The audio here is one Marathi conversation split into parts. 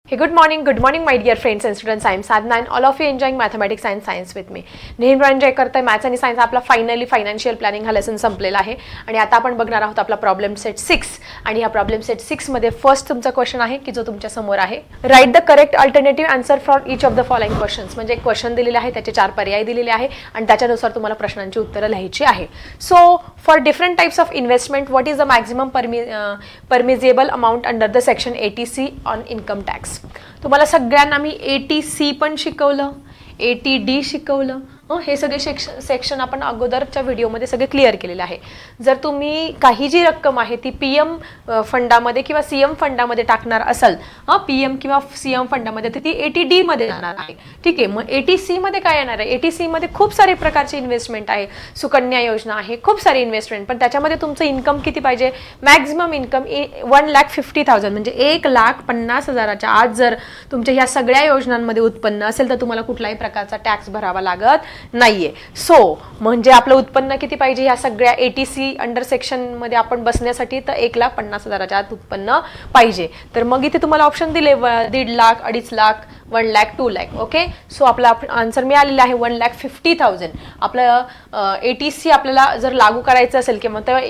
Hey, good morning my dear friends and students. I am Sadhna and all of you enjoying mathematics and science with me. नेहमी एन्जॉय करताय मॅथ्स आणि सायन्स. आपला फायनली फायनान्शियल प्लॅनिंग हा लेसन संपलेला आहे आणि आता आपण बघणार आहोत आपला प्रॉब्लेम सेट 6 आणि या प्रॉब्लेम सेट 6 मध्ये फर्स्ट तुमचा क्वेश्चन आहे की जो तुमच्या समोर आहे. Right the correct alternative answer for each of the following questions. म्हणजे एक क्वेश्चन दिलेले आहे, त्याचे 4 पर्याय दिलेले आहे आणि त्याच्यानुसार तुम्हाला प्रश्नांची उत्तरे लिहायची आहे. So for different types of investment what is the maximum permissible amount under the section 80C on income tax. तुम्हाला सगळ्यांना मी 80C पण शिकवलं, 80D शिकवलं. हे सगळे सेक्शन आपण अगोदरच्या व्हिडिओमध्ये सगळे क्लिअर केलेले आहे. जर तुम्ही काही जी रक्कम आहे ती PM फंडामध्ये किंवा CM फंडामध्ये टाकणार असाल, PM किंवा CM फंडामध्ये, तर ती 80D मध्ये जाणार आहे. ठीक आहे. मग 80C मध्ये काय येणार आहे? 80C मध्ये खूप सारे प्रकारचे इन्व्हेस्टमेंट आहे, सुकन्या योजना आहे, खूप सारे इन्व्हेस्टमेंट. पण त्याच्यामध्ये तुमचं इन्कम किती पाहिजे? मॅक्झिमम इन्कम 1,50,000 म्हणजे 1,50,000च्या आत जर तुमच्या ह्या सगळ्या योजनांमध्ये उत्पन्न असेल तर तुम्हाला कुठल्याही प्रकारचा टॅक्स भरावा लागत नाहीये. सो म्हणजे आपलं उत्पन्न किती पाहिजे या सगळ्या 80C अंडर सेक्शन मध्ये आपण बसण्यासाठी? तर 1,50,000च्या आत उत्पन्न पाहिजे. तर मग इथे तुम्हाला ऑप्शन दिले 1.5 लाख, 2.5 लाख, 1 लाख, 2 लाख. ओके. सो आपला आन्सर मिळालेला आहे 1,50,000. आपलं 80C आपल्याला जर लागू करायचं असेल किंवा तेव्हा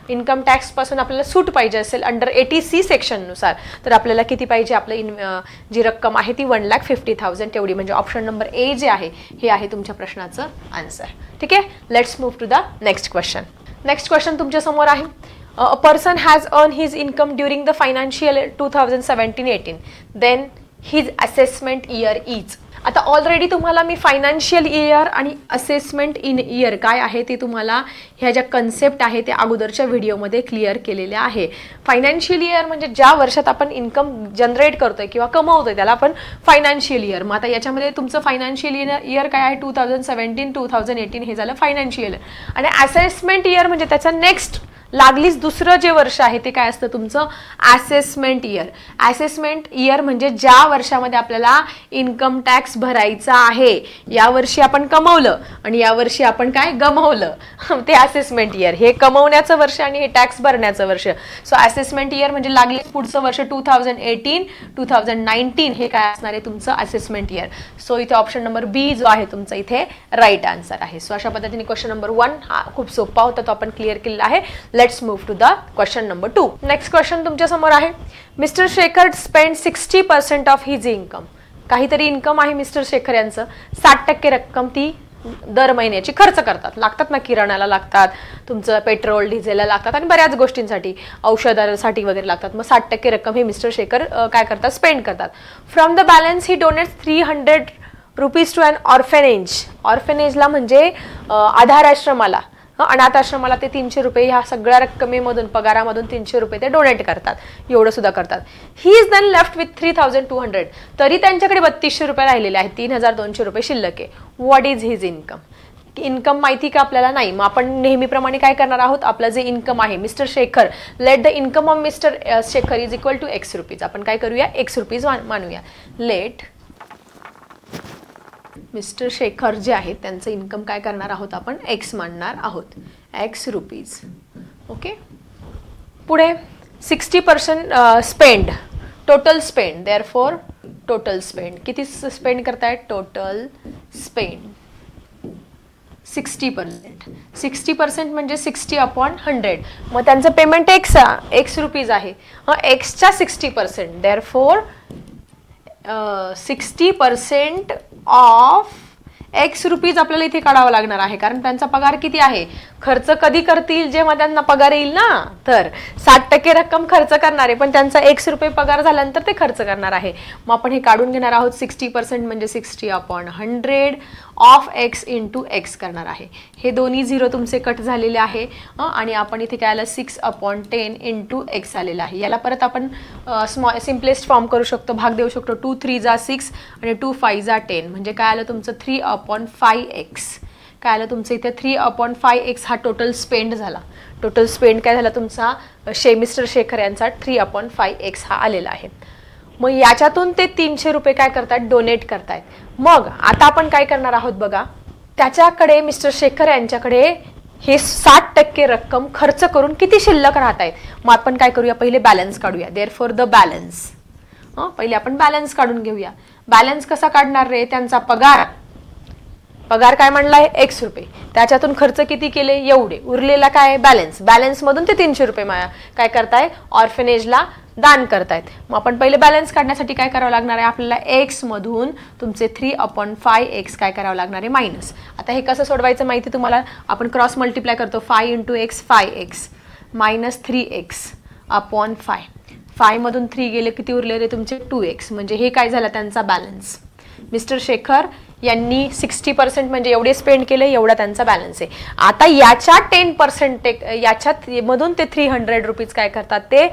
इन्कम टॅक्स पासून आपल्याला सूट पाहिजे असेल अंडर 80C सेक्शन नुसार, तर आपल्याला किती पाहिजे? आपलं जी रक्कम आहे ती 1,50,000 तेवढी. म्हणजे ऑप्शन नंबर A जे आहे हे आहे तुमच्या प्रश्नाचं आन्सर. ठीक आहे. Let's move to the next question. Next question तुमच्या समोर आहे. A person has earn his income during the financial 2017-18 then his assessment year is. आता ऑलरेडी तुम्हाला मी फायनान्शियल इयर आणि असेसमेंट इन इयर काय आहे ते तुम्हाला ह्या ज्या कन्सेप्ट आहे ते अगोदरच्या व्हिडिओमध्ये क्लिअर केलेल्या आहे. फायनान्शियल इयर म्हणजे ज्या वर्षात आपण इन्कम जनरेट करतोय किंवा कमवतोय त्याला आपण फायनान्शियल इयर. मग आता याच्यामध्ये तुमचं फायनान्शियल इयर काय आहे? 2017-2018 हे झालं फायनान्शियल इयर. आणि असेसमेंट इयर म्हणजे त्याचा नेक्स्ट लागलीच दुसरं जे वर्ष आहे ते काय असतं तुमचं? Assessment year. असेसमेंट इयर म्हणजे ज्या वर्षामध्ये आपल्याला इन्कम टॅक्स भरायचा आहे. या वर्षी आपण कमवलं आणि या वर्षी आपण काय गमावलं, ते असेसमेंट इयर. हे कमवण्याचं वर्ष आणि हे टॅक्स भरण्याचं वर्ष. सो असेसमेंट इयर म्हणजे लागलीच पुढचं वर्ष 2018-2019 हे काय असणार आहे तुमचं? Assessment year. सो इथे ऑप्शन नंबर B जो आहे तुमचा इथे राईट आन्सर आहे. सो अशा पद्धतीने क्वेश्चन नंबर 1 हा खूप सोपा होता, तो आपण क्लिअर केलेला आहे. Let's move to the question number 2. Next question तुमच्या समोर आहे. Mister Shekhar spend 60% of his income. काहीतरी इन्कम आहे मिस्टर शेखर यांचं, 60% रक्कम ती दर महिन्याची खर्च लागतात ना, किराणाला लागतात, तुमचं पेट्रोल डिझेलला लागतात आणि बऱ्याच गोष्टींसाठी, औषधासाठी वगैरे लागतात. मग 60% रक्कम हे मिस्टर शेखर काय करतात? स्पेंड करतात. From the balance he donates 300 rupees to an orphanage. ऑर्फनेजला म्हणजे आधार आश्रमाला, अनाथ आश्रमाला ते 300 रुपये ह्या सगळ्या रक्कमेमधून, पगारामधून 300 रुपये ते डोनेट करतात. एवढं सुद्धा करतात. He is then left with 3,200. तरी त्यांच्याकडे 3200 रुपये राहिलेले आहेत, 3,200 रुपये शिल्लक आहे. What is his income? Income माहिती का आपल्याला? नाही. मग आपण नेहमीप्रमाणे काय करणार आहोत? आपलं जे इन्कम आहे mister Shekhar, let the income of mister Shekhar is equal to X rupees. आपण काय करूया? X रुपीज मानूया. लेट मिस्टर शेखर जे आहेत त्यांचं इन्कम काय करणार आहोत आपण? X मानणार आहोत. X rupees. ओके. पुढे 60% spend, total spend. Therefore total spend किती स्पेंड करतायत? Total spend 60%. 60% म्हणजे 60/100. मग त्यांचं पेमेंट X रुपीज आहे. Xच्या 60%. देअरफॉर 60% ऑफ X रुपीज आपल्याला इथे काढावं लागणार आहे, कारण त्यांचा पगार किती आहे? खर्च कधी करतील? जेव्हा त्यांना पगार येईल ना. तर 60% रक्कम खर्च करणार आहे, पण त्यांचा X रुपये पगार झाल्यानंतर ते खर्च करणार आहे. मग आपण हे काढून घेणार आहोत. 60% म्हणजे 60/100 ऑफ X इंटू X करणार आहे. हे दोन्ही 0 तुमचे कट झालेले आहे आणि आपण इथे काय आलं? 6/10 इंटू X आलेला आहे. याला परत आपण सिम्पलेस्ट फॉर्म करू शकतो, भाग देऊ शकतो. 2 3 जा 6 आणि 2 5 जा 10 म्हणजे काय आलं तुमचं? 3/5X. काय आलं तुमचं इथे? 3/5X हा टोटल स्पेंड झाला. टोटल स्पेंड काय झाला तुमचा? मिस्टर शेखर यांचा 3/5X हा आलेला आहे. मग याच्यातून ते 300 रुपये काय करतात? डोनेट करतायत. मग आता आपण काय करणार आहोत बघा, त्याच्याकडे मिस्टर शेखर यांच्याकडे हे 60% रक्कम खर्च करून किती शिल्लक राहत आहेत? मग आपण काय करूया? पहिले बॅलन्स काढूया. देअरफॉर द बॅलन्स पहिले आपण बॅलन्स काढून घेऊया. बॅलन्स कसा काढणार रे? त्यांचा पगार काय म्हणलाय x रुपये, त्याच्यातून खर्च किती केले एवढे, उरलेला काय बॅलन्स मधून ते 300 रुपये काय करताय ऑर्फनेजला दान करतायत. मग आपण पहिले बॅलन्स काढण्यासाठी काय करावं लागणार आहे आपल्याला? x मधून तुमचे 3/5x काय करावं लागणार आहे मायनस. आता हे कसं सोडवायचं माहिती तुम्हाला? आपण क्रॉस मल्टिप्लाय करतो. 5 × x 5x मायनस 3x/5. 5 मधून 3 गेले, किती उरले रे तुमचे? 2x. म्हणजे हे काय झालं त्यांचा बॅलन्स. मिस्टर शेखर यांनी 60% म्हणजे एवढे स्पेंड केले, एवढा त्यांचा बॅलन्स आहे. आता याच्या 10% याच्यात मधून ते 300 रुपीज काय करतात ते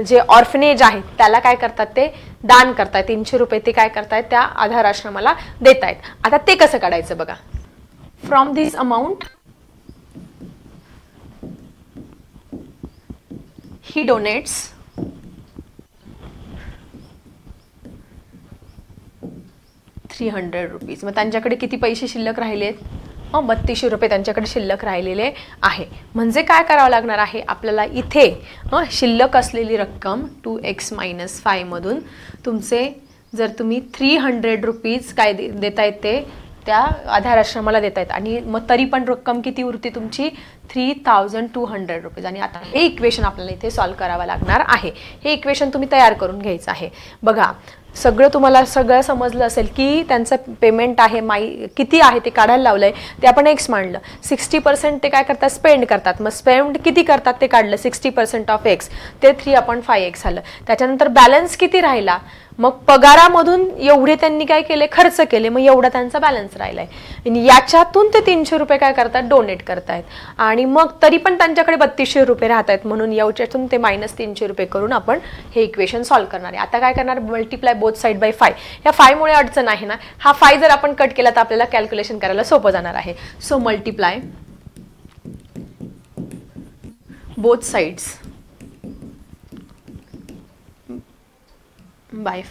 जे ऑर्फनेज आहे त्याला काय करतात ते दान करतायत. 300 रुपये ते काय करतायत त्या आधार आश्रमाला देत आहेत. आता ते कसं काढायचं बघा. From this amount he donates 300 rupees. मग त्यांच्याकडे किती पैसे शिल्लक राहिलेत? 3200 रुपये त्यांच्याकडे शिल्लक राहिलेले आहे. म्हणजे काय करावं लागणार आहे आपल्याला इथे? शिल्लक असलेली रक्कम 2x - 5 मधून तुमचे जर तुम्ही 300 रुपीज काय देतायत ते त्या आधार आश्रमाला देतायत आणि मग तरी पण रक्कम किती उरते तुमची? 3200 रुपीज. आणि आता हे इक्वेशन आपल्याला इथे सॉल्व्ह करावं लागणार आहे. हे इक्वेशन तुम्ही तयार करून घ्यायचं आहे. बघा तुम्हाला सगळं समजलं असेल की त्यांचं पेमेंट आहे किती आहे ते काढायला लावलंय. ते आपण x मांडलं. 60% ते काय करतात? स्पेंड करतात. मग स्पेंड किती करतात ते काढलं. 60% ऑफ x ते 3/5x आलं. त्याच्यानंतर बॅलन्स किती राहिला? मग पगारामधून एवढे त्यांनी काय केले? खर्च केले. मग एवढा त्यांचा बॅलन्स राहिलाय. आणि याच्यातून ते 300 रुपये काय करतात? डोनेट करतायत. आणि मग तरी पण त्यांच्याकडे 3200 रुपये राहत आहेत. म्हणून याच्यातून ते -300 रुपये करून आपण हे इक्वेशन सॉल्व्ह करणार आहे. आता काय करणार? Multiply both side by 5. या 5 मुळे अडचण आहे ना. हा 5 जर आपण कट केला तर आपल्याला कॅल्क्युलेशन करायला सोपं जाणार आहे. So multiply both sides by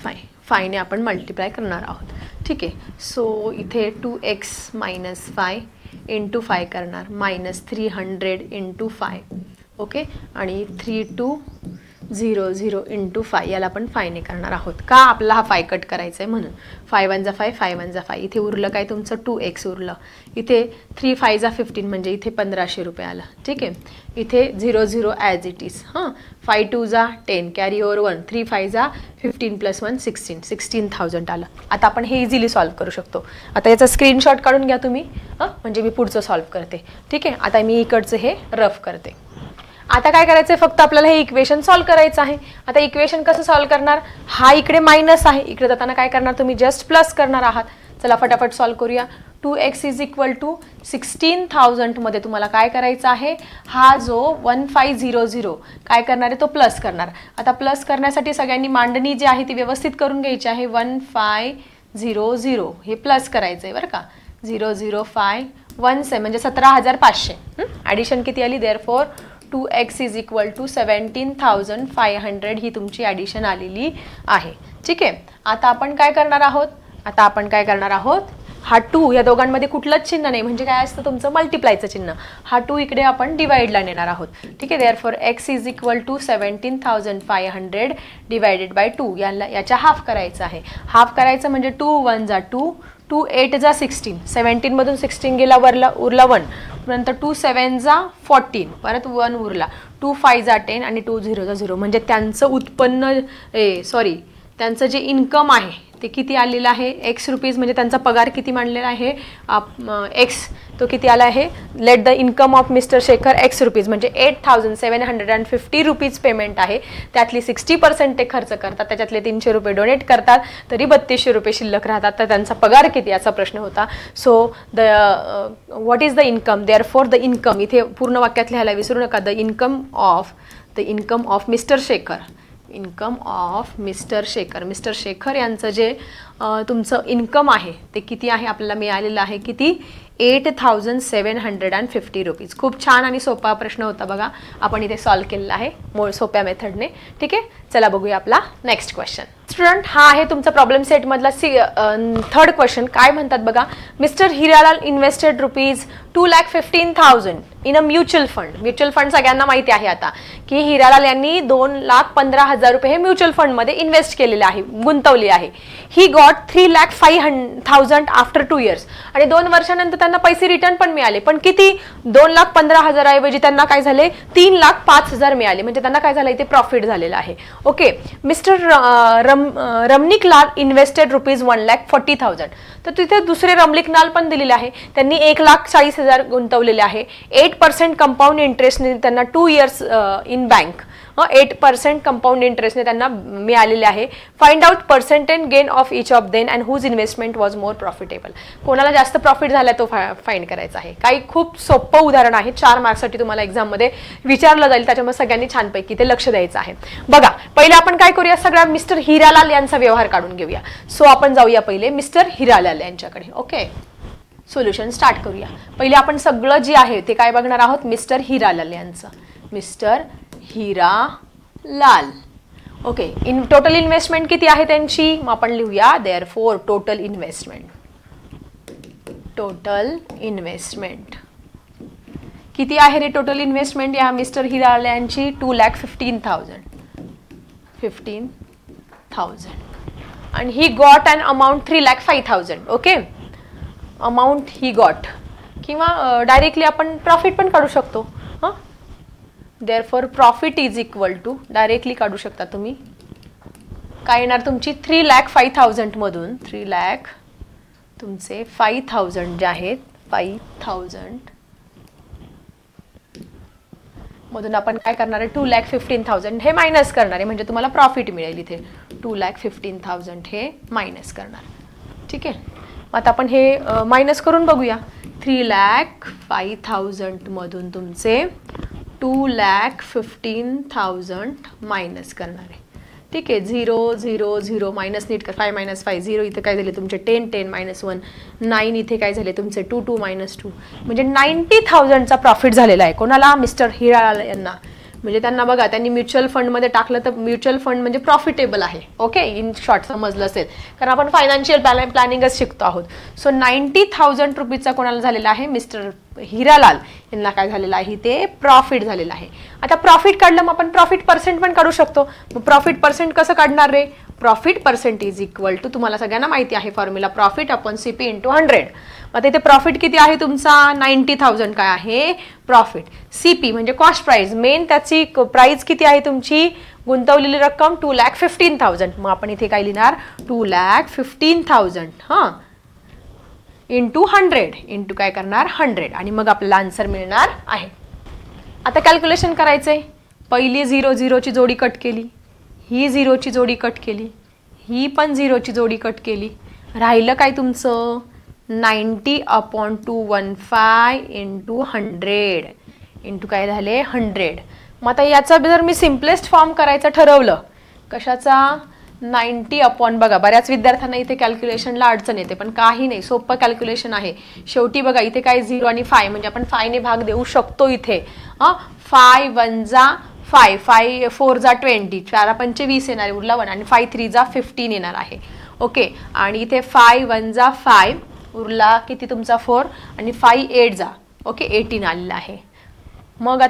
5 ने आपण मल्टिप्लाय करणार आहोत. ठीक आहे. सो इथे 2x - 5 × 5 करणार -300 × 5. ओके. आणि 3200 × 5 याला आपण 5 ने करणार आहोत. का? आपल्याला हा 5 कट करायचा आहे म्हणून. 5 1 5 5 1 5. इथे उरलं काय तुमचं? 2x उरलं. इथे 3 5 15 म्हणजे इथे 1500 रुपये आला. ठीक आहे. इथे 00 as it is. 5 2 10 carry over 1 3 5 15 + 1 16,000 आलं. आता आपण हे इझिली सॉल्व्ह करू शकतो. आता याचा स्क्रीनशॉट काढून घ्या तुम्ही. म्हणजे मी पुढचं सॉल्व्ह करते. ठीक आहे. आता मी इकडचं हे रफ करते. आता काय करायचं आहे? फक्त आपल्याला हे इक्वेशन सॉल्व्ह करायचं आहे. आता इक्वेशन कसं सॉल्व्ह करणार? हा इकडे मायनस आहे, इकडे जाताना काय करणार तुम्ही? जस्ट प्लस करणार आहात. चला फटाफट सॉल्व्ह करूया. 2x = 16,000 मध्ये तुम्हाला काय करायचं आहे? हा जो 1500 काय करणार आहे? तो प्लस करणार. आता प्लस करण्यासाठी सगळ्यांनी मांडणी जी आहे ती व्यवस्थित करून घ्यायची आहे. 1500 हे प्लस करायचं आहे बरं का. 00517 म्हणजे 17,500. ॲडिशन किती आली? देअरफॉर 2x = 17,500 ही तुमची ॲडिशन आलेली आहे. ठीक आहे. आता आपण काय करणार आहोत? हा 2 या दोघांमध्ये कुठलंच चिन्ह नाही म्हणजे काय असतं तुमचं? मल्टिप्लायचं चिन्ह. हा 2 इकडे आपण डिवाइडला नेणार आहोत. ठीक आहे. देअरफॉर x = 17,500 डिवायडेड बाय 2 याच्या हाफ करायचं आहे. हाफ करायचं म्हणजे 2 1 2 2 8 16. 17 मधून 16 गेला, उरला 1. नंतर 2 7 14 परत 1 उरला. 2 5 10 आणि 2 0 0 म्हणजे त्यांचं उत्पन्न त्यांचं जे इन्कम आहे ते किती आलेलं आहे? x rupees. म्हणजे त्यांचा पगार किती मांडलेला आहे? x तो किती आला आहे? Late the income of mister Shekhar x rupees म्हणजे 8,750 रुपीज पेमेंट आहे. त्यातली 60% ते खर्च करतात, त्याच्यातले 300 रुपये डोनेट करतात, तरी 3200 रुपये शिल्लक राहतात. तर त्यांचा पगार किती याचा प्रश्न होता. So what is the income? Therefore the income इथे पूर्ण वाक्यात लिहायला विसरू नका. The income of mister Shekhar. Mister Shekhar यांचं जे तुमचं इन्कम आहे ते किती आहे? आपल्याला मिळालेलं आहे किती? 8,750 रुपीज. खूप छान आणि सोपा प्रश्न होता बघा. आपण इथे सॉल्व्ह केलेला आहे सोप्या मेथडने. ठीक आहे. चला बघूया आपला नेक्स्ट क्वेश्चन. स्टुडंट हा आहे तुमचा प्रॉब्लेम सेट मधला 3rd क्वेश्चन. काय म्हणतात बघा? Mister Hiralal invested ₹2,15,000 in a mutual fund. Mutual fund सगळ्यांना माहिती आहे आता की हिरालाल यांनी 2,15,000 रुपये हे म्युच्युअल फंड मध्ये इन्व्हेस्ट केलेले आहे, गुंतवले आहे. He got 3,05,000 after 2 years. आणि 2 वर्षानंतर त्यांना पैसे रिटर्न पण मिळाले, पण किती? 2,15,000 ऐवजी त्यांना काय झाले 3,05,000 मिळाले, म्हणजे त्यांना काय झालं इथे प्रॉफिट झालेलं आहे. ओके. मिस्टर रमनिक लाल इन्व्हेस्टेड ₹1,40,000. तर तिथे दुसरे रमनिक लाल पण दिलेले आहे, त्यांनी 1,40,000 गुंतवलेले आहे. 8% कंपाऊंड इंटरेस्टने त्यांना 2 years इन बँक 8% कंपाऊंड इंटरेस्टने त्यांना मिळालेले आहे. Find out percentage gain of each of then and whose investment was more profitable. कोणाला जास्त प्रॉफिट झाला तो फाइंड करायचा आहे. काही खूप सोपं उदाहरण आहे, 4 मार्क्ससाठी तुम्हाला एक्झाममध्ये विचारलं जाईल, त्याच्यामुळे सगळ्यांनी छानपैकी ते लक्ष द्यायचं आहे. बघा, पहिले आपण काय करूया, सगळ्या मिस्टर हिरालाल यांचा व्यवहार काढून घेऊया. सो आपण जाऊया पहिले मिस्टर हिरालाल यांच्याकडे. ओके, सोल्युशन स्टार्ट करूया. पहिले आपण सगळं जे आहे ते काय बघणार आहोत, मिस्टर हिरालाल यांचं. Mister Hiralal. Okay, in total investment किती आहे त्यांची, मग आपण लिहूया therefore total investment. Total investment किती आहे रे टोटल इन्व्हेस्टमेंट या मिस्टर हिरालाल यांची? 2,15,000. 15,000. आणि he got an amount 3,05,000. Okay, amount he got, किंवा डायरेक्टली आपण प्रॉफिट पण काढू शकतो. Therefore profit is equal to, directly काढू शकता तुम्ही, काय येणार तुमची 3,05,000 मधून 3,00,000 तुमचे 5,000 जे आहेत 5,000 मधून आपण काय करणार आहे 2,15,000 हे मायनस करणार आहे, म्हणजे तुम्हाला प्रॉफिट मिळेल. इथे 2,15,000 हे मायनस करणार. ठीक आहे, आता आपण हे मायनस करून बघूया. 3,05,000 मधून तुमचे 2,15,000 मायनस करणार आहे. ठीक आहे, 0 0 0 मायनस नीट कर, 5 - 5 0. इथे काय झाले तुमचे 10 10 -1 9. इथे काय झाले तुमचे 2 2 -2, म्हणजे 90,000चा प्रॉफिट झालेला आहे. कोणाला? मिस्टर हिरालाल यांना. म्हणजे त्यांना बघा, त्यांनी म्युच्युअल फंडमध्ये टाकलं तर म्युच्युअल फंड म्हणजे प्रॉफिटेबल आहे. ओके, इन शॉर्ट समजलं असेल, कारण आपण फायनान्शियल प्लॅनिंगच शिकतो आहोत. सो 90,000 रुपीजचा कोणाला झालेला आहे, मिस्टर हिरालाल यांना काय झालेलं आहे ते प्रॉफिट झालेलं आहे. आता प्रॉफिट काढलं, मग आपण प्रॉफिट पर्सेंट पण काढू शकतो. मग प्रॉफिट पर्सेंट कसं काढणार रे? Profit percent is equal to, तुम्हाला सगळ्यांना माहिती आहे फॉर्म्युला, प्रॉफिट अपॉन CP × 100. मग इथे प्रॉफिट किती आहे तुमचा 90,000 काय आहे प्रॉफिट. CP म्हणजे कॉस्ट प्राइस, मेन त्याची प्राइस किती आहे तुमची, गुंतवलेली रक्कम 2,15,000. मग आपण इथे काय लिहिणार 2,15,000 इंटू 100 इंटू काय करणार 100, आणि मग आपल्याला आन्सर मिळणार आहे. आता कॅल्क्युलेशन करायचंय. पहिली 0 0 ची जोडी कट केली, ही 0 ची जोडी कट केली, ही पण 0 ची जोडी कट केली, राहिलं काय तुमचं 90/215 इंटू 100 इंटू काय झाले 100. मग आता याचा जर मी सिम्पलेस्ट फॉर्म करायचं ठरवलं, कशाचा 90 बघा, बऱ्याच विद्यार्थ्यांना इथे कॅल्क्युलेशनला अडचण येते, पण काही नाही, सोपं कॅल्क्युलेशन आहे. शेवटी बघा इथे काय 0 आणि 5, म्हणजे आपण 5 ने भाग देऊ शकतो इथे. 5 1 जा 5, 5 4 जा 20, 4 5 20 येणार, उरला 1, आणि 5 3 जा 15 येणार आहे. ओके, आणि इथे 5 1 जा 5, उरला किती तुमचा 4, आणि 5 8 जा ओके 18 आलेला आहे. मग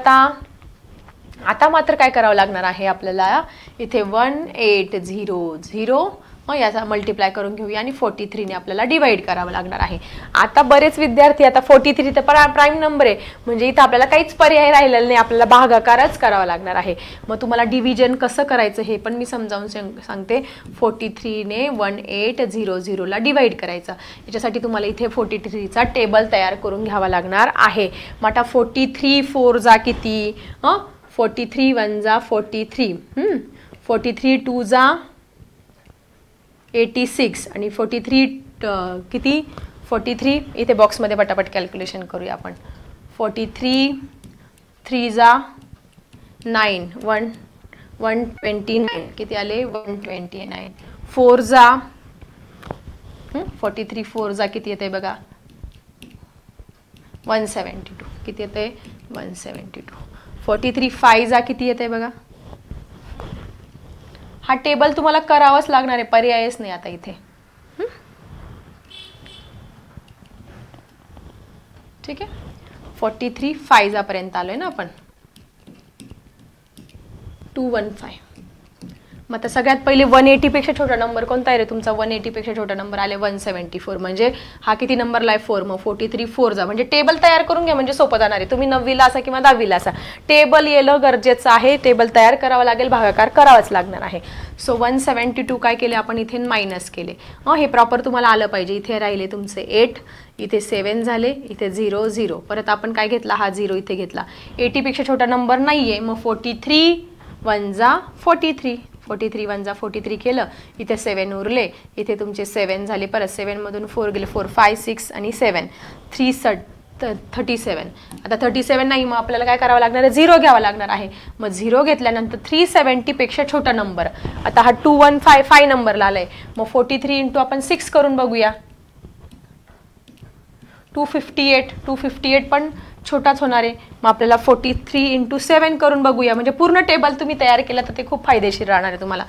आता मात्र काय करावं लागणार आहे आपल्याला, इथे 1800, मग याचा मल्टिप्लाय करून घेऊया आणि 43 ने आपल्याला डिवाइड करावं लागणार आहे. आता बरेच विद्यार्थी, आता 43 तर प्राईम नंबर आहे, म्हणजे इथं आपल्याला काहीच पर्याय राहिलेला नाही, आपल्याला भागाकारच करावा लागणार आहे. मग तुम्हाला डिव्हिजन कसं करायचं हे पण मी समजावून सांगते. 43 ने 1800 ला डिवाइड करायचं. याच्यासाठी तुम्हाला इथे 43चा टेबल तयार करून घ्यावा लागणार आहे. मग आता 43 4 जा किती, 43 1 जा 43, 43 2 जा 86, आणि 43 किती 43 इथे बॉक्समध्ये पटापट कॅल्क्युलेशन करूया आपण. 43 3 जा 9 129 किती आले 129. 4 जा 43 4 जा किती येते बघा 172, किती येते 172. 43 5 जा किती येते बघा. हा टेबल तुम्हाला करावाच लागणार आहे, पर्यायच नाही आता इथे. ठीक आहे, 43 5 पर्यंत आलोय ना आपण, 215. मग आता सगळ्यात पहिले 180 पेक्षा छोटा नंबर कोणता आहे रे तुमचा? 180 पेक्षा छोटा नंबर आले 174. म्हणजे हा किती नंबरला आहे? 4. मग 43 4 जा, म्हणजे टेबल तयार करून घ्या, म्हणजे सोपं जाणार आहे. तुम्ही 9वीला असा किंवा 10वीला असा टेबल येणं गरजेचं आहे. टेबल तयार करावं लागेल, भागाकार करावाच लागणार आहे. सो 172 काय केले आपण इथे? मायनस केले. हे प्रॉपर तुम्हाला आलं पाहिजे. इथे राहिले तुमचे 8, इथे 7 झाले, इथे 0 0. परत आपण काय घेतला? हा 0 इथे घेतला. 80 पेक्षा छोटा नंबर नाहीये, मग 43 1 जा 43. 43 1 जा 43 केलं, इथे 7 उरले, इथे तुमचे 7 झाले. परत 7 मधून 4 गेले, 4 5 6 आणि 7 3 37. आता 37 नाही, मग आपल्याला काय करावं लागणार आहे? 0 घ्यावा लागणार आहे. मग 0 घेतल्यानंतर 370 पेक्षा छोटा नंबर, आता हा 2155 नंबरला आलाय. मग 43 इंटू आपण 6 करून बघूया. 258 पण छोटाच होणार आहे. मग आपल्याला 43 इंटू 7 करून बघूया. म्हणजे पूर्ण टेबल तुम्ही तयार केलं तर ते खूप फायदेशीर राहणार आहे तुम्हाला.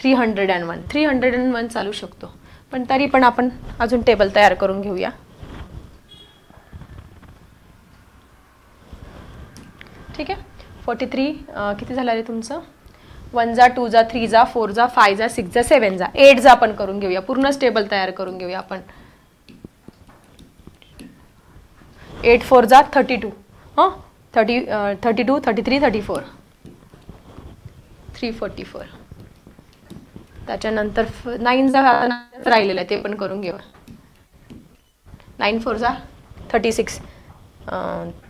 301 चालू शकतो, पण तरी पण आपण अजून टेबल तयार करून घेऊया. ठीक आहे. 43 किती झालं रे तुमचं? 1 जा 2 जा 3 जा 4 जा 5 जा 6 जा 7 जा 8 जा आपण करून घेऊया. पूर्णच टेबल तयार करून घेऊया आपण. 8 4 जा 32. 32 33 34 344. त्याच्यानंतर 9 जा राहिलेलं आहे ते पण करून घेऊ. 9 4 जा 36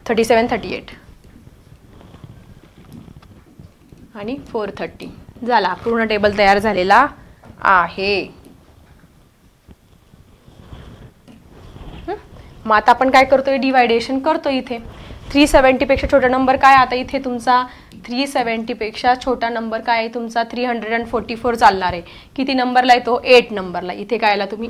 37 38 आणि 430 झाला. पूर्ण टेबल तयार झालेला आहे. मग आता आपण काय करतोय? डिवायडेशन करतो. इथे 370 पेक्षा छोटा नंबर काय? आता इथे तुमचा 370 पेक्षा छोटा नंबर काय आहे तुमचा? 344 चालणार आहे. किती नंबरला आहे तो? 8 नंबरला. इथे काय आला तुम्ही?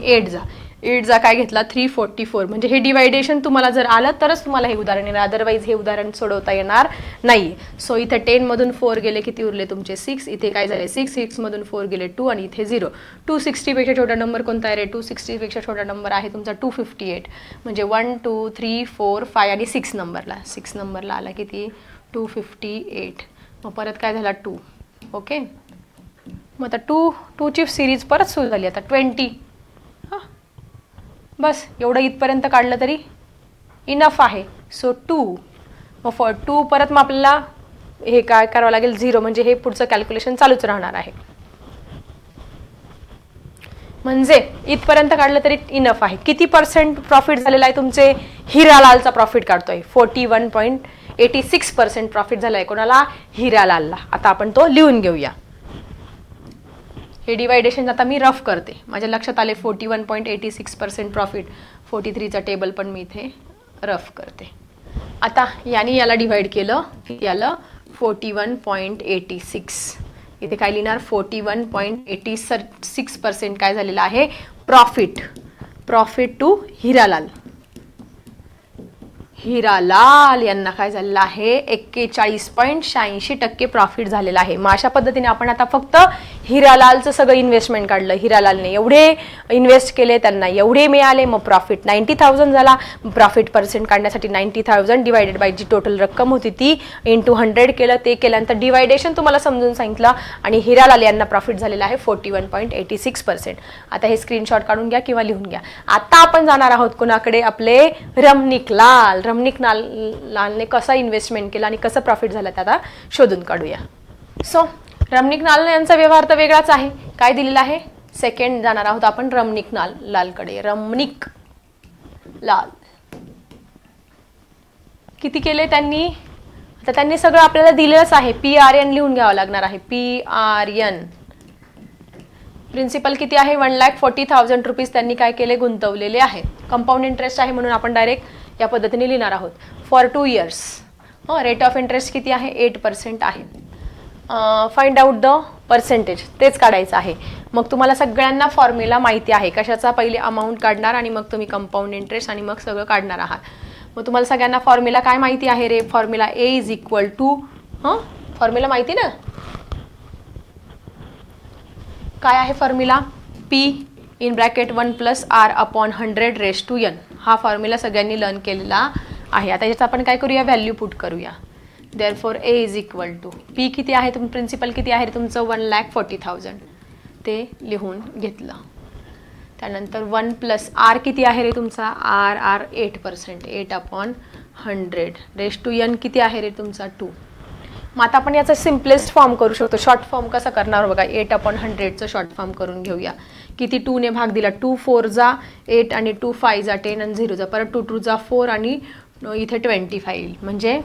8 जा काय घेतला? 344. म्हणजे हे डिवायडेशन तुम्हाला जर आलं तरच तुम्हाला हे उदाहरण येणार, अदरवाईज हे उदाहरण सोडवता येणार नाही. सो इथे 10 मधून 4 गेले, किती उरले तुमचे? 6. इथे काय झाले? 6 मधून 4 गेले 2 आणि इथे 0. 260 पेक्षा छोटा नंबर कोणता आहे रे? 260 पेक्षा छोटा नंबर आहे तुमचा 258. म्हणजे 1 2 3 4 5 आणि 6 नंबरला आला किती? 258. मग परत काय झाला? 2. ओके. मग आता 2 ची सिरीज परत सुरू झाली. आता 20. बस एवढं इथपर्यंत काढलं तरी इनफ आहे. सो 2. मग 2 परत मग आपल्याला हे काय करावं लागेल? 0. म्हणजे हे पुढचं कॅल्क्युलेशन चालूच राहणार आहे. म्हणजे इथपर्यंत काढलं तरी इनफ आहे. किती पर्सेंट प्रॉफिट झालेला आहे तुमचे? हिरालालचा प्रॉफिट काढतोय. 41.86% प्रॉफिट झालाय. कोणाला? हिरालालला. आता आपण तो लिहून घेऊया. हे डिवायडेशन आता मी रफ करते. माझ्या लक्षात आले 41.86% प्रॉफिट. 43चा टेबल पण मी इथे रफ करते. आता याने याला डिवाइड केलं, याला 41.86. इथे काय लिहिणार? 41.86% काय झालेला आहे? Profit to Hiralal. हिरालाल यांना काय झालेलं आहे? 41.86% प्रॉफिट झालेला आहे. मग अशा पद्धतीने आपण आता फक्त हिरालालचं सगळं इन्व्हेस्टमेंट काढलं. हिरालालने एवढे इन्व्हेस्ट केले, त्यांना एवढे मिळाले. मग प्रॉफिट 90,000 झाला. प्रॉफिट पर्सेंट काढण्यासाठी 90,000 डिवायडेड बाय जी टोटल रक्कम होती ती इंटू 100 केलं. ते केल्यानंतर डिवायडेशन तुम्हाला समजून सांगितलं आणि हिरालाल यांना प्रॉफिट झालेला आहे 41.86%. आता हे स्क्रीनशॉट काढून घ्या किंवा लिहून घ्या. आता आपण जाणार आहोत कोणाकडे? आपले रमणिक लालने कसा इन्व्हेस्टमेंट केला आणि कसं प्रॉफिट झालं ते आता शोधून काढूया. सो रमणिक लाल यांचा व्यवहार तर वेगळाच आहे. काय दिलेला आहे? सेकंड जाणार आहोत आपण रमणिक लालकडे. रमणिक लाल किती केले त्यांनी? आता त्यांनी सगळं आपल्याला दिलेलंच आहे. PRN लिहून घ्यावं लागणार आहे. PRN प्रिन्सिपल किती आहे? 1,40,000 रुपीज त्यांनी काय केले? गुंतवलेले आहे. कंपाऊंड इंटरेस्ट आहे म्हणून आपण डायरेक्ट या पद्धतीने लिहिणार आहोत. For 2 years. Rate of interest किती आहे? 8% आहे. फाइंड आउट द पर्सेंटेज, तेच काढायचं आहे. मग तुम्हाला सगळ्यांना फॉर्म्युला माहिती आहे कशाचा? पहिले अमाऊंट काढणार आणि मग तुम्ही कंपाऊंड इंटरेस्ट आणि मग सगळं काढणार आहात. मग तुम्हाला सगळ्यांना फॉर्म्युला काय माहिती आहे रे? Formula A is equal to formula माहिती ना? काय आहे formula? P in bracket 1 + R upon 100 raise to n. हा फॉर्म्युला सगळ्यांनी लर्न केलेला आहे. आता याचा आपण काय करूया, व्हॅल्यू पुट करूया. Therefore A is equal to P किती आहे, प्रिन्सिपल किती आहे तुमचं 1,40,000 ते लिहून घेतलं. त्यानंतर 1 प्लस आर किती आहे रे तुमचा, आर 8%, 8/100 रेश टू एन किती आहे रे तुमचा 2. मग आता आपण याचा सिम्पलेस्ट फॉर्म करू शकतो. शॉर्ट फॉर्म कसा करणार बघा, 8/100चं शॉर्ट फॉर्म करून घेऊया. किती 2 ने भाग दिला, 2 4 जा 8 आणि 2 5 जा 10 आणि 0 जा परत 2 2 जा 4 आणि इथे 25. म्हणजे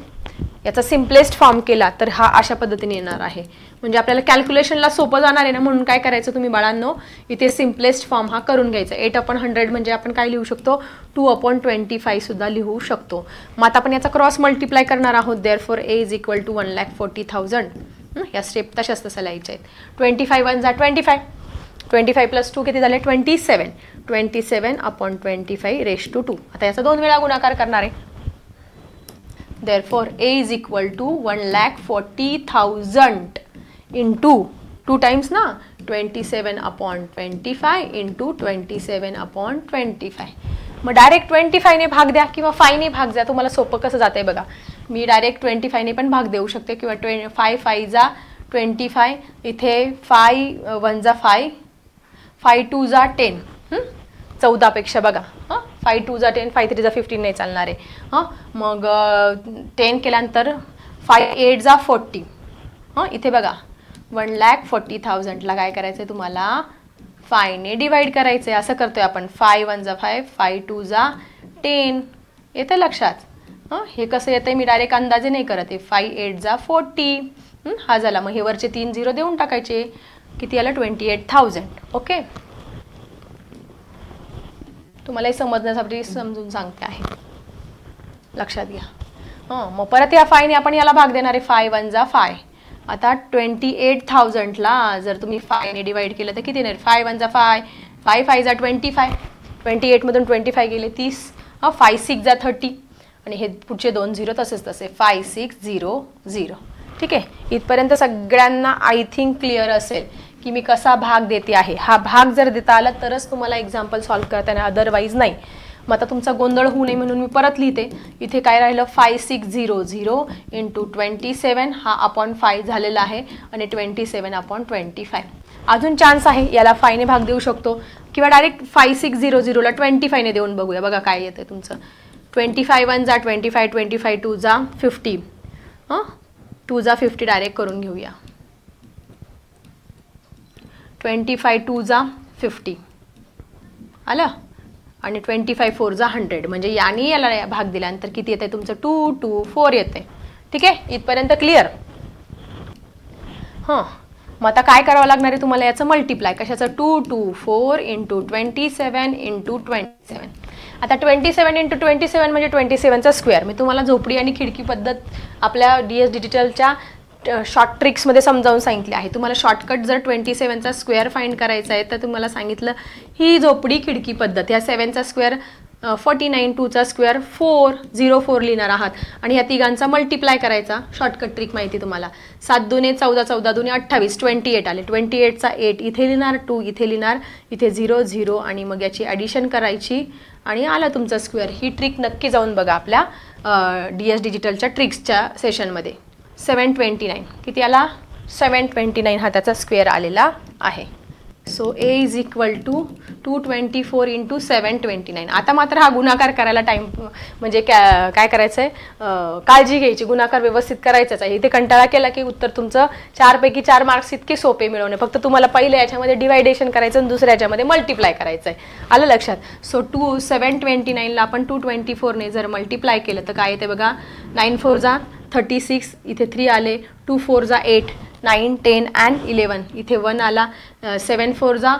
याचा सिम्पलेस्ट फॉर्म केला तर हा अशा पद्धतीने येणार आहे. म्हणजे आपल्याला कॅल्क्युलेशनला सोपं जाणार आहे ना, म्हणून काय करायचं तुम्ही बाळांनो, इथे सिम्पलेस्ट फॉर्म हा करून घ्यायचा. 8/100 म्हणजे आपण काय लिहू शकतो, 2/25 सुद्धा लिहू शकतो. मग आता आपण याचा क्रॉस मल्टिप्लाय करणार आहोत. Therefore A is equal to 1,40,000. या स्टेप तशाच तसं लिहायच्या आहेत. 25 1 जा 25, 25 प्लस 2 किती झाले 27, 27/25 रेश टू 2. आता याचा 2 वेळा गुणाकार करणार आहे. Therefore, A is equal to 1,40,000 into 2 times ना 27/25 into 27/25. मग डायरेक्ट 25 ने भाग द्या किंवा 5 ने भाग द्या. तुम्हाला सोपं कसं जाते बघा, मी डायरेक्ट 25 ने पण भाग देऊ शकते किंवा 5 5 जा 25, इथे 5 1 जा 5, 5 2 जा 10, 14पेक्षा बघा. 5 2 जा 10, 5 3 जा 15 नाही चालणार आहे. मग 10 केल्यानंतर 5 8 जा 40. इथे बघा 1,40,000ला काय करायचं आहे तुम्हाला, 5 ने डिवाइड करायचं आहे. असं करतोय आपण. 5 1 जा 5, 5 2 जा 10. येतं लक्षात. हे कसं येतंय, मी डायरेक्ट अंदाजे नाही करत आहे. 5 8 जा 40. हा झाला. मग हे वरचे 3 0 देऊन टाकायचे. किती आलं 28,000. ओके, तुम्हाला हे समजण्यासाठी समजून सांगते आहे, लक्षात घ्या. मग परत या 5 ने आपण याला भाग देणार आहे. 5 1 जा 5. आता 28,000ला जर तुम्ही 5 ने डिवाइड केलं तर किती येणार, 5 1 जा 5, 5 5 जा 25, 28 मधून 25 गेले 30, 5 6 जा 30 आणि हे पुढचे 2 0 तसेच तसे 5 6 0 0. ठीक आहे, इथपर्यंत सगळ्यांना आय थिंक क्लिअर असेल की मी कसा भाग देते आहे. हा भाग जर देता आला तरच तुम्हाला एक्झाम्पल सॉल्व्ह करता येणार, अदरवाईज नाही. मग आता तुमचा गोंधळ होऊ नये म्हणून मी परत लिहिते. इथे काय राहिलं, 5 6 0 0 इंटू 27 हा अपॉन 5 झालेला आहे आणि 27/25. अजून चान्स आहे, याला 5 ने भाग देऊ शकतो किंवा डायरेक्ट 5 6 0 0ला 25 ने देऊन बघूया. बघा काय येतं तुमचं. 25 1 जा 25, 25 2 जा 50, 2 जा 50 डायरेक्ट करून घेऊया. 25 2 जा 50 आलं आणि 25 4 जा 100. म्हणजे याने याला भाग दिल्यानंतर किती येते तुमचं 2 2 4 येते. ठीक आहे, इथपर्यंत क्लिअर. मग आता काय करावं लागणार आहे तुम्हाला, याचं मल्टिप्लाय. कशाचं, 2 2 4 इंटू 27 इंटू 27. आता 27 इंटू 27 म्हणजे 27चा स्क्वेअर. मी तुम्हाला झोपडी आणि खिडकी पद्धत आपल्या DS डिजिटलच्या शॉर्ट ट्रिक्समध्ये समजावून सांगितले आहे. तुम्हाला शॉर्टकट जर 27चा स्क्वेअर फाइंड करायचा आहे तर तुम्हाला सांगितलं ही झोपडी खिडकी पद्धत. ह्या 7चा स्क्वेअर 49, 2चा स्क्वेअर 4 0 4 लिहिणार आहात आणि ह्या तिघांचा मल्टिप्लाय करायचा. शॉर्टकट ट्रिक माहिती तुम्हाला. 7 2 14, 14 2 28, 28 आले. 28चा 8 इथे लिहिणार, 2 इथे लिहिणार, इथे 0 0 आणि मग याची ॲडिशन करायची आणि आला तुमचा स्क्वेअर. ही ट्रिक नक्की जाऊन बघा आपल्या DS डिजिटलच्या ट्रिक्सच्या सेशनमध्ये. 729 किती आला, 729 हा त्याचा स्क्वेअर आलेला आहे. So A is equal to 224 into 729. आता मात्र हा गुणाकार करायला टाईम म्हणजे काय करायचं आहे, काळजी घ्यायची, गुणाकार व्यवस्थित करायचाच आहे. इथे कंटाळा केला की उत्तर तुमचं 4 पैकी 4 मार्क्स इतके सोपे मिळवणे. फक्त तुम्हाला पहिल्या याच्यामध्ये डिवायडेशन करायचं आणि दुसऱ्या याच्यामध्ये मल्टिप्लाय करायचं आहे. आलं लक्षात. सो 729ला आपण 224ने जर मल्टिप्लाय केलं तर काय येते बघा, 9 4 जा 36, इथे 3 आले, 2 4 जा 8, 9 10 अँड 11, इथे 1 आला, 7 4 जा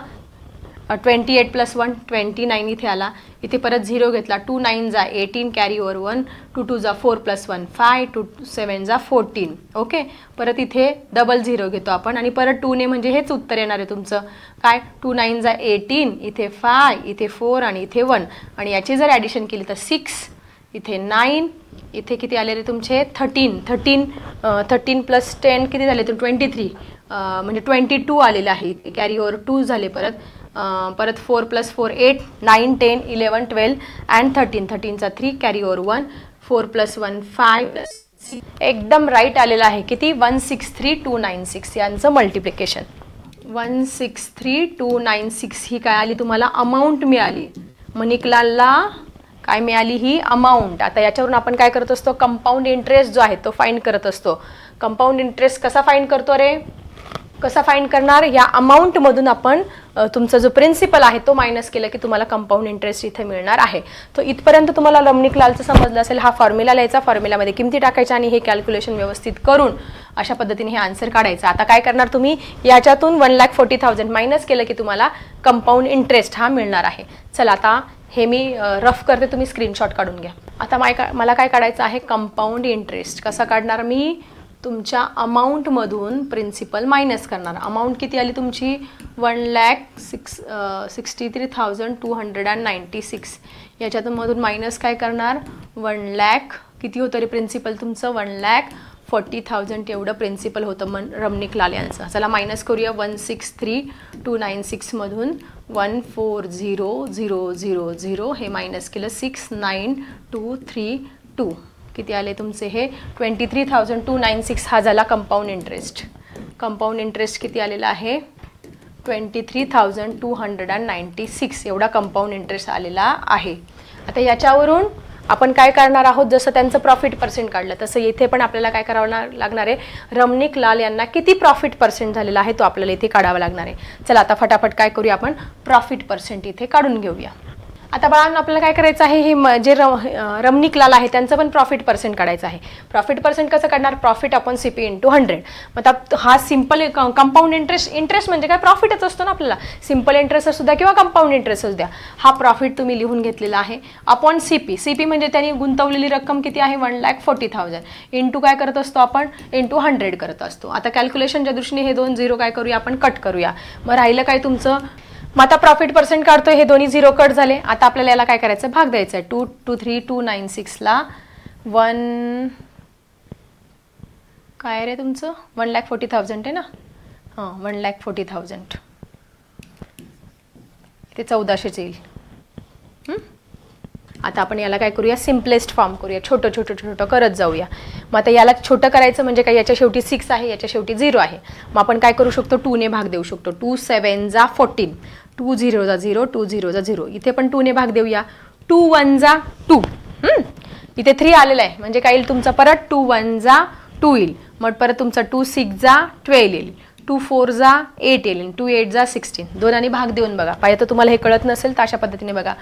28 प्लस 1 29 इथे आला, इथे परत 0 घेतला, 2 9 जा 18 कॅरी ओव्हर 1, 2 2 जा 4 प्लस 1 5, 2 7 जा 14. ओके, परत इथे डबल 0 घेतो आपण आणि परत 2 ने म्हणजे हेच उत्तर येणार आहे तुमचं काय, 2 9 जा 18, इथे 5, इथे 4 आणि इथे 1 आणि याची जर ॲडिशन केली तर 6, इथे 9, इथे किती आले रे तुमचे 13 प्लस 10 किती झाले तर 23, म्हणजे 22 आलेलं आहे. कॅरी ओव्हर 2 झाले परत परत 4 + 4 8 9 10 11 12 अँड 13 13चा 3 कॅरी ओव्हर 1 4 + 1 5 एकदम राईट आलेला आहे. किती 163296 यांचं मल्टिप्लिकेशन. 163296 ही काय आली तुम्हाला अमाऊंट मिळाली. मणिकलालला काय मिळाली ही अमाऊंट. आता याच्यावरून आपण काय करत असतो कंपाऊंड इंटरेस्ट जो आहे तो फाइंड करत असतो. कंपाऊंड इंटरेस्ट कसा फाइंड करतो रे कसा फाइंड करणार या अमाऊंट मधून आपण तुमचा जो प्रिन्सिपल आहे तो मायनस केला की तुम्हाला कंपाऊंड इंटरेस्ट इथे मिळणार आहे. तो इथपर्यंत तुम्हाला रमणीक-लालचं समजलं असेल. हा फॉर्म्युला लिहायचा फॉर्म्युलामध्ये किमती टाकायच्या आणि हे कॅल्क्युलेशन व्यवस्थित करून अशा पद्धतीने हे आन्सर काढायचं. आता काय करणार तुम्ही याच्यातून 1,40,000 मायनस केलं की तुम्हाला कंपाऊंड इंटरेस्ट हा मिळणार आहे. चला आता हे मी रफ करते तुम्ही स्क्रीनशॉट काढून घ्या. आता मला काय काढायचं आहे कंपाऊंड इंटरेस्ट. कसा काढणार मी तुमच्या अमाऊंटमधून प्रिन्सिपल मायनस करणार. अमाऊंट किती आली तुमची 1,63,296 याच्यातून मधून मायनस काय करणार 1,00,000 किती होतं रे प्रिन्सिपल तुमचं 1,40,000 एवढं प्रिन्सिपल होतं रमणीक-लाल यांचं. चला मायनस करूया 163,296 मधून 140,000 हे मायनस केलं 69,232 किती आले तुमचे हे 23,296 हा झाला कंपाऊंड इंटरेस्ट. कंपाऊंड इंटरेस्ट किती आलेला आहे 23,296 एवढा कंपाऊंड इंटरेस्ट आलेला आहे. आता याच्यावरून आपण काय करणार आहोत जसं त्यांचं प्रॉफिट पर्सेंट काढलं तसं इथे पण आपल्याला काय करावं लागणार आहे रमणीक-लाल यांना किती प्रॉफिट पर्सेंट झालेला आहे तो आपल्याला इथे काढावा लागणार आहे. चला आता फटाफट काय करूया आपण प्रॉफिट पर्सेंट इथे काढून घेऊया. आता बाळांनो आपल्याला काय करायचं आहे हे जे रमणीक-लाल आहे त्यांचं पण प्रॉफिट पर्सेंट काढायचं आहे. प्रॉफिट पर्सेंट कसं काढणार प्रॉफिट अपॉन CP × 100. मग हा सिंपल कंपाऊंड इंटरेस्ट म्हणजे काय प्रॉफिटच असतो ना आपल्याला. सिंपल इंटरेस्ट असू द्या किंवा कंपाऊंड इंटरेस्ट असू द्या हा प्रॉफिट तुम्ही लिहून घेतलेला आहे अपॉन CP म्हणजे त्यांनी गुंतवलेली रक्कम किती आहे 1,40,000 इंटू काय करत असतो आपण इंटू 100 करत असतो. आता कॅल्क्युलेशनच्या दृष्टीने हे 2 झिरो काय करूया आपण कट करूया. मग राहिलं काय तुमचं मग आता प्रॉफिट पर्सेंट काढतोय हे दोन्ही झिरो कट झाले. आता आपल्याला याला काय करायचं भाग द्यायचा आहे 2,23,296 1 काय रे तुमचं 1,40,000 आहे ना 1,40,000 ते 1400 येईल. आता आपण याला काय करूया सिम्पलेस्ट फॉर्म करूया छोटं करत जाऊया. मग आता याला छोटं करायचं म्हणजे काय याच्या शेवटी 6 आहे याच्या शेवटी 0 आहे. मग आपण काय करू शकतो 2 ने भाग देऊ शकतो. 2 7 जा 14 2 0 जा 0 2 0 जा 0 इथे पण 2 ने भाग देऊया. 2 1 जा 2 इथे 3 आलेला आहे म्हणजे काय येईल तुमचा परत 2 1 जा 2 येईल. मग परत तुमचा 2 6 जा 12 येईल 2 4 जा 8 येईल 2 8 जा 16 दोनांनी भाग देऊन बघा. पाहिजे तर तुम्हाला हे कळत नसेल तर अशा पद्धतीने बघा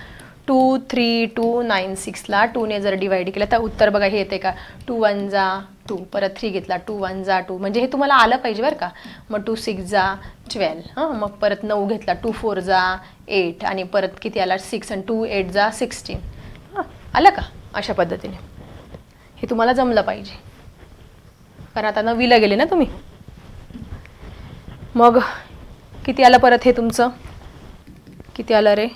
2,3,296 ला 2 ने जर डिवाइड केलं तर उत्तर बघा हे येते का 2 1 जा 2 परत 3 घेतला 2 1 जा 2 म्हणजे हे तुम्हाला आलं पाहिजे बरं का. मग 2 6 जा 12 मग परत 9 घेतला 2 4 जा 8 आणि परत किती आला 6 आणि 2 8 जा 16 आलं का. अशा पद्धतीने हे तुम्हाला जमलं पाहिजे कारण आता 9वीला गेले ना तुम्ही. मग किती आलं परत हे तुमचं किती आलं रे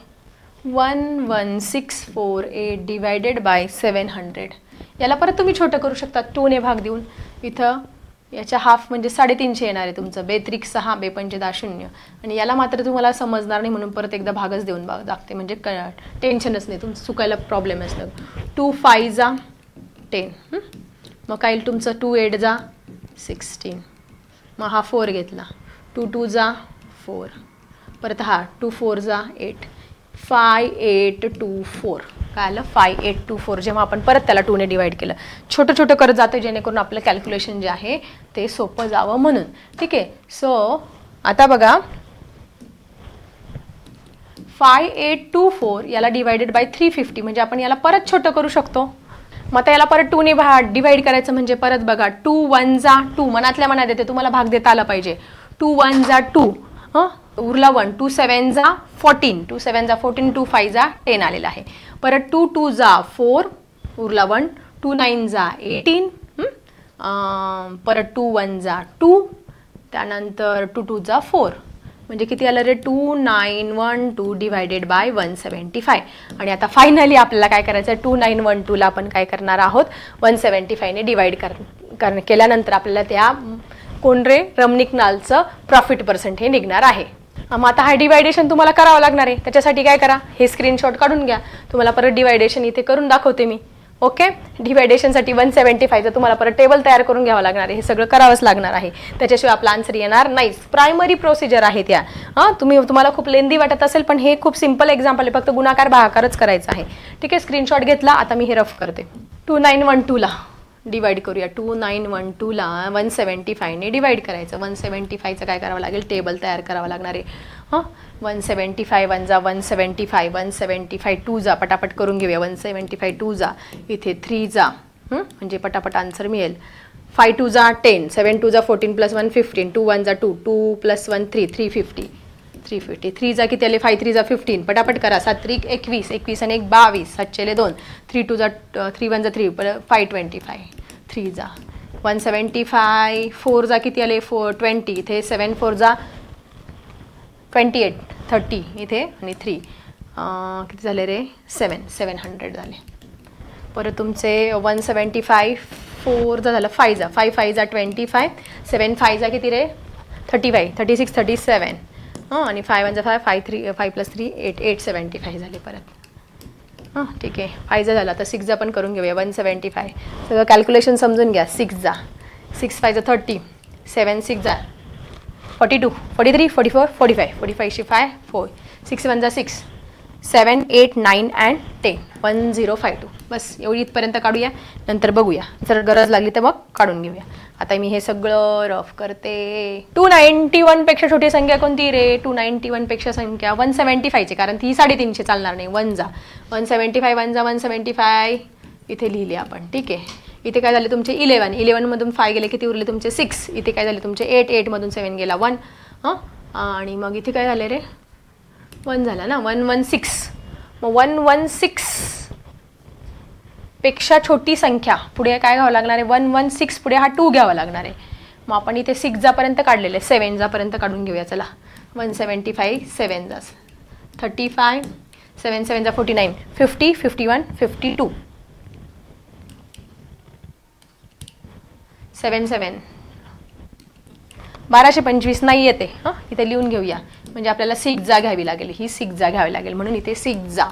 1,1648 डिवायडेड बाय 700. याला परत तुम्ही छोटं करू शकता 2 ने भाग देऊन. इथं याच्या हाफ म्हणजे 350 येणार आहे तुमचं 2 त्रिक 6 2 पंचे 10 0 आणि याला मात्र तुम्हाला समजणार नाही म्हणून परत एकदा भागच देऊन लागते म्हणजे टेन्शनच नाही तुमचं चुकायला प्रॉब्लेम असतं. 2 5 जा 10 मग काय येईल तुमचं 2 8 जा 16 मग हा 4 घेतला 2 2 जा 4 परत हा 2 4 जा 8 5824 काय आलं 5824 जेव्हा आपण परत त्याला 2 ने डिवाइड केलं छोटं करत जातो जेणेकरून आपलं कॅल्क्युलेशन जे आहे ते सोपं जावं म्हणून. ठीक आहे. सो आता बघा 5824 याला डिवाइडेड बाय 350 म्हणजे आपण याला परत छोटं करू शकतो. मग आता याला परत 2 ने डिवाइड करायचं म्हणजे परत बघा 2 1 जा 2 मनातल्या मनात येते तुम्हाला भाग देता आला पाहिजे 2 1 जा 2 उरला 1 2 7 जा 14 2 7 जा 14 2 5 जा 10 आलेला आहे. परत 2 2 जा 4 उरला 1 2 9 जा 18 परत 2 1 जा 2 त्यानंतर 2 2 जा 4 म्हणजे किती आलं रे 2912 डिवायडेड बाय 175. आणि आता फायनली आपल्याला काय करायचं 2912 ला आपण काय करणार आहोत 175 ने डिवाइड केल्यानंतर आपल्याला त्या कोण रे रमणीक-लालचं प्रॉफिट पर्सेंट हे निघणार आहे. मग आता हा डिवायडेशन तुम्हाला करावं लागणार आहे. त्याच्यासाठी काय करा, हे स्क्रीनशॉट काढून घ्या. तुम्हाला परत डिवायडेशन इथे करून दाखवते मी. ओके, डिवायडेशनसाठी 175चं तुम्हाला परत टेबल तयार करून घ्यावं लागणार आहे. हे सगळं करावंच लागणार आहे, त्याच्याशिवाय आपला आन्सर येणार नाही. प्रायमरी प्रोसिजर आहे त्या. तुम्हाला खूप लेंदी वाटत असेल, पण हे खूप सिंपल एक्झाम्पल आहे. फक्त गुणाकार भागाकारच करायचा आहे. ठीक आहे, स्क्रीनशॉट घेतला. आता मी हे रफ करते. 2912ला डिवाइड करूया. 2912ला 175ने डिवाइड करायचं. 175चं काय करावं लागेल, टेबल तयार करावं लागणार आहे. 175 1 जा 175, 175 2 जा, पटापट करून घेऊया. 175 2 जा, इथे 3 जा, म्हणजे पटापट आन्सर मिळेल. 5 2 जा 10, 7 2 जा 14 + 1 15, 2 1 जा 2, 2 + 1 3, 350, 350. 3 जा किती आले, 5 3 जा 15, पटापट करा. 7 3 21, 21 आणि 1 22, 7 2, 3 2 जा 3 1 जा 3, 525, 3 जा 175. 4 जा किती आले, 20, इथे 7 4 जा 28, 30 इथे आणि 3 किती झाले रे, 700 झाले. परत तुमचे 175 4 जा झालं, 5 जा 5 5 जा 25, 7 5 जा किती रे, 35 36 37, आणि 5 1 जा 5 5 3 5 + 3 8 875 झाले परत. ठीक आहे, 5 जा झाला. आता 6 जा पण करून घेऊया. 175 सगळं कॅल्क्युलेशन समजून घ्या. 6 जा 6 5 जा 30, 7 6 जा 42 43 44 45 45 5 4 6 1 जा 6, 7 8 9 and 10, 1052. बस एवढी इथपर्यंत काढूया, नंतर बघूया. जर गरज लागली तर मग काढून घेऊया. आता मी हे सगळं रफ करते. 291 पेक्षा छोटी संख्या कोणती रे, 291 पेक्षा संख्या 175ची, कारण ती 350 चालणार नाही. 1 जा 175 1 जा 175 इथे लिहिले आपण. ठीक आहे, इथे काय झाले तुमचे 11, 11 मधून 5 गेले, किती उरले तुमचे 6. इथे काय झाले तुमचे 8, 8 मधून 7 गेला 1, आणि मग इथे काय झाले रे, 1 झाला ना, 116. मग 116 पेक्षा छोटी संख्या पुढे काय घ्यावं लागणार आहे, 116 पुढे हा 2 घ्यावा लागणार आहे. मग आपण इथे 6 जापर्यंत काढलेले, 7 जापर्यंत काढून घेऊया. चला 175 7 जा 35, 7 7 जा 49, 50 51 52, 7 7 1225 नाही येते. इथे लिहून घेऊया, म्हणजे आपल्याला 6 जा घ्यावी लागेल. ही 6 जा घ्यावी लागेल, म्हणून इथे 6 जा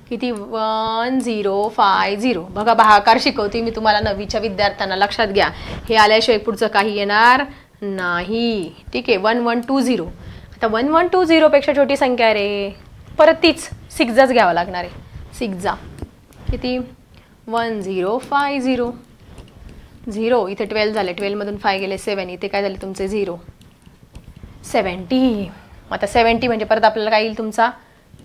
किती 1050. बघा, भागाकार शिकवते मी तुम्हाला 9वीच्या विद्यार्थ्यांना, लक्षात घ्या. हे आल्याशिवाय पुढचं काही येणार नाही. ठीक आहे, 1120. आता 1120 पेक्षा छोटी संख्या आहे रे, परत तीच 6 जाच घ्यावं लागणार आहे. 6 जा किती 1050, 0 इथे 12 झाले, 12 मधून 5 गेले 7, इथे काय झाले तुमचे 0 70. आता 70 म्हणजे परत आपल्याला काय येईल तुमचा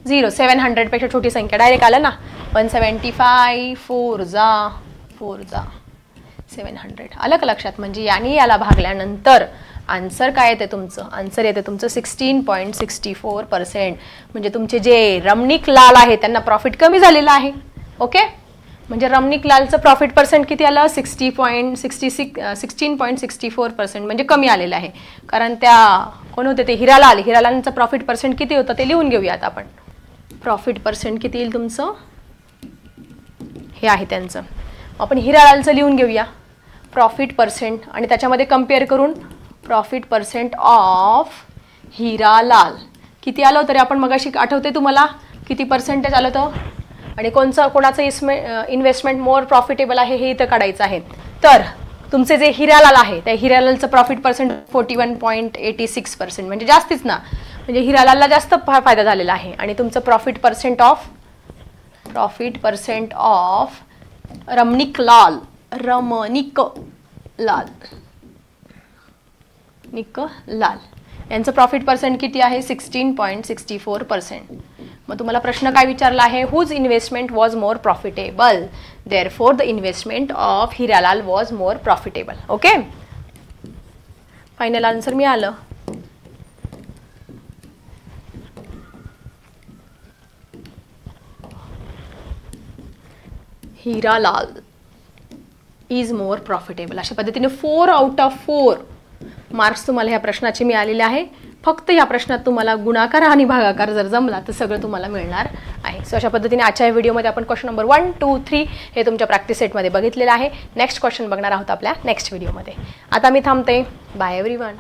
0. 700 पेक्षा छोटी संख्या डायरेक्ट आलं ना, 175 4 जा 700 आलं का लक्षात. म्हणजे याने याला भागल्यानंतर आन्सर काय येते तुमचं, आन्सर येते तुमचं 16.64%. म्हणजे तुमचे जे रमणीक लाल आहे त्यांना प्रॉफिट कमी झालेलं आहे. ओके, म्हणजे रमणीक लालचं प्रॉफिट पर्सेंट किती आलं, 16.64%, म्हणजे कमी आलेलं आहे. कारण त्या कोण होते ते हिरालाल, हिरालालचं प्रॉफिट पर्सेंट किती होतं ते लिहून घेऊयात आपण. प्रॉफिट पर्सेंट किती येईल तुमचं, हे आहे त्यांचं. आपण हिरालालचं लिहून घेऊया प्रॉफिट पर्सेंट, आणि त्याच्यामध्ये कम्पेअर करून प्रॉफिट पर्सेंट ऑफ हिरालाल किती आलं तरी आपण मगाशी आठवते तुम्हाला किती पर्सेंटेज आलं होतं, आणि कोणाचं इन्व्हेस्टमेंट मोर प्रॉफिटेबल आहे हे इथं काढायचं आहे. तर तुमचे जे हिरालाल आहे त्या हिरालालचं प्रॉफिट पर्सेंट 41.86%, म्हणजे जास्तीच ना, म्हणजे हिरालालला जास्त फायदा झालेला आहे. आणि तुमचं प्रॉफिट पर्सेंट ऑफ रमणीक लाल यांचं प्रॉफिट पर्सेंट किती आहे, 16.64%. मग तुम्हाला प्रश्न काय विचारला आहे, whose investment was more profitable, therefore the investment of Hiralal was more profitable. Okay, final answer मिळालं. Hiralal is more profitable. अशा पद्धतीने 4 आउट ऑफ 4 मार्क्स तुम्हाला ह्या प्रश्नाचे मिळालेले आहे. फक्त या प्रश्नात तुम्हाला गुणाकार आणि भागाकार जर जमला तर सगळं तुम्हाला मिळणार आहे. सो अशा पद्धतीने आजच्या व्हिडिओमध्ये आपण क्वेश्चन नंबर 1 2 3 हे तुमच्या प्रॅक्टिस सेटमध्ये बघितलेलं आहे. नेक्स्ट क्वेश्चन बघणार आहोत आपल्या नेक्स्ट व्हिडिओमध्ये. आता मी थांबते. Bye everyone.